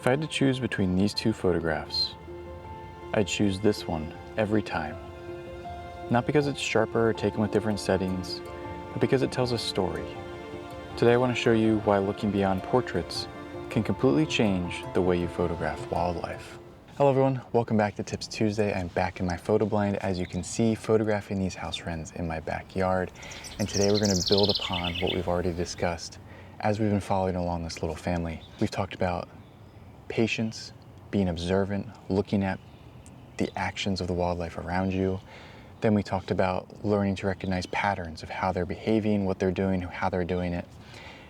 I had to choose between these two photographs, I'd choose this one every time. Not because it's sharper or taken with different settings, but because it tells a story. Today I want to show you why looking beyond portraits can completely change the way you photograph wildlife. Hello everyone, welcome back to Tips Tuesday. I'm back in my photo blind, as you can see, photographing these house wrens in my backyard. And today we're going to build upon what we've already discussed as we've been following along this little family. We've talked about patience, being observant, looking at the actions of the wildlife around you. Then we talked about learning to recognize patterns of how they're behaving, what they're doing, how they're doing it.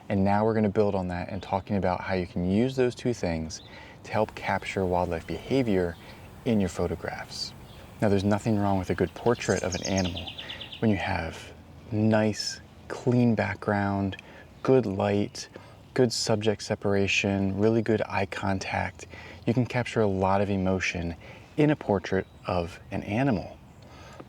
And now we're going to build on that and talking about how you can use those two things to help capture wildlife behavior in your photographs. Now, there's nothing wrong with a good portrait of an animal. When you have nice, clean background, good light, good subject separation, really good eye contact, you can capture a lot of emotion in a portrait of an animal.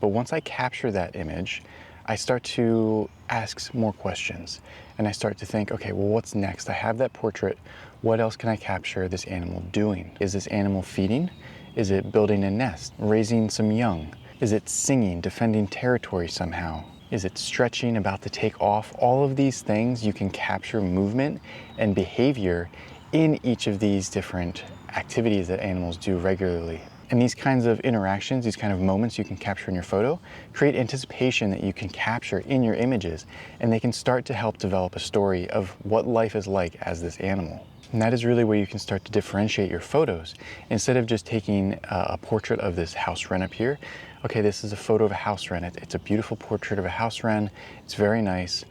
But once I capture that image, I start to ask more questions and I start to think, okay, well, what's next? I have that portrait. What else can I capture this animal doing? Is this animal feeding? Is it building a nest, raising some young? Is it singing, defending territory somehow? Is it stretching, about to take off? All of these things, you can capture movement and behavior in each of these different activities that animals do regularly. And these kinds of interactions, these kind of moments you can capture in your photo, create anticipation that you can capture in your images, and they can start to help develop a story of what life is like as this animal. And that is really where you can start to differentiate your photos. Instead of just taking a portrait of this house wren up here, okay, this is a photo of a house wren. It's a beautiful portrait of a house wren. It's very nice.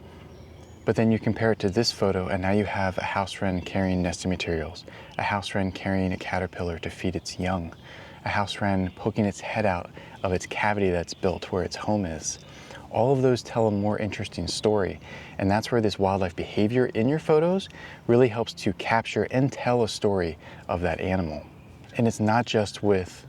But then you compare it to this photo, and now you have a house wren carrying nesting materials, a house wren carrying a caterpillar to feed its young, a house wren poking its head out of its cavity that's built where its home is. All of those tell a more interesting story, and that's where this wildlife behavior in your photos really helps to capture and tell a story of that animal. And it's not just with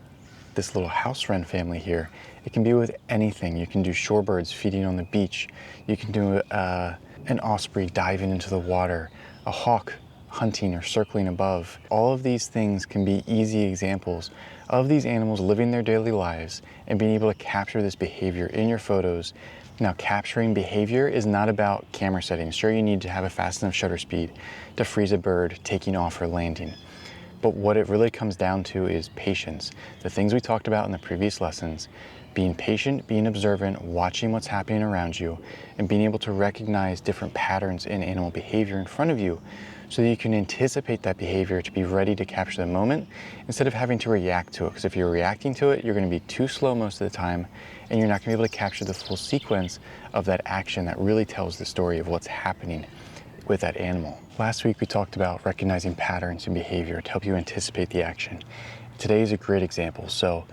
this little house wren family here. It can be with anything. You can do shorebirds feeding on the beach. You can do an osprey diving into the water, a hawk hunting or circling above. All of these things can be easy examples of these animals living their daily lives and being able to capture this behavior in your photos. Now, capturing behavior is not about camera settings. Sure, you need to have a fast enough shutter speed to freeze a bird taking off or landing. But what it really comes down to is patience. The things we talked about in the previous lessons, being patient, being observant, watching what's happening around you, and being able to recognize different patterns in animal behavior in front of you so that you can anticipate that behavior to be ready to capture the moment instead of having to react to it. Because if you're reacting to it, you're going to be too slow most of the time, and you're not going to be able to capture the full sequence of that action that really tells the story of what's happening with that animal. Last week we talked about recognizing patterns in behavior to help you anticipate the action. Today is a great example. So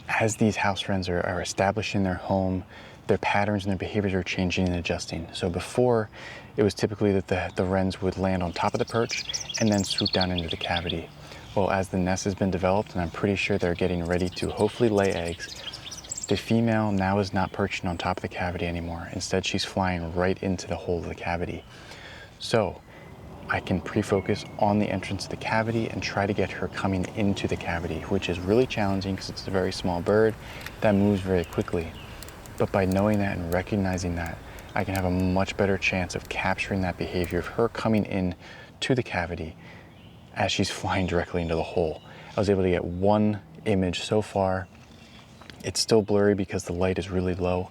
as these house wrens are establishing their home, their patterns and their behaviors are changing and adjusting. So before, it was typically that the wrens would land on top of the perch and then swoop down into the cavity. Well, as the nest has been developed, and I'm pretty sure they're getting ready to hopefully lay eggs, the female now is not perching on top of the cavity anymore. Instead, she's flying right into the hole of the cavity. So I can pre-focus on the entrance of the cavity and try to get her coming into the cavity, which is really challenging because it's a very small bird that moves very quickly. But by knowing that and recognizing that, I can have a much better chance of capturing that behavior of her coming in to the cavity as she's flying directly into the hole. I was able to get one image so far. It's still blurry because the light is really low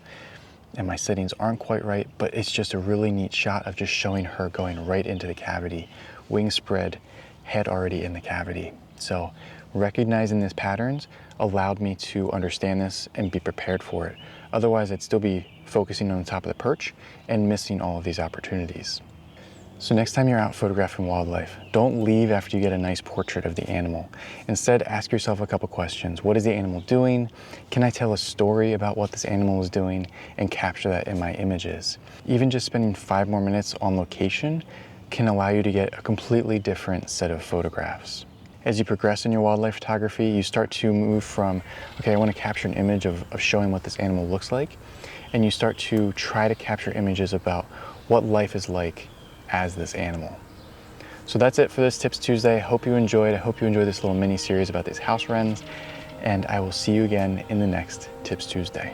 and my settings aren't quite right, but it's just a really neat shot of just showing her going right into the cavity, wings spread, head already in the cavity. So recognizing these patterns allowed me to understand this and be prepared for it. Otherwise, I'd still be focusing on the top of the perch and missing all of these opportunities. So next time you're out photographing wildlife, don't leave after you get a nice portrait of the animal. Instead, ask yourself a couple questions. What is the animal doing? Can I tell a story about what this animal is doing and capture that in my images? Even just spending 5 more minutes on location can allow you to get a completely different set of photographs. As you progress in your wildlife photography, you start to move from, okay, I want to capture an image of showing what this animal looks like, and you start to try to capture images about what life is like as this animal. So that's it for this Tips Tuesday. I hope you enjoyed. I hope you enjoyed this little mini series about these house wrens, and I will see you again in the next Tips Tuesday.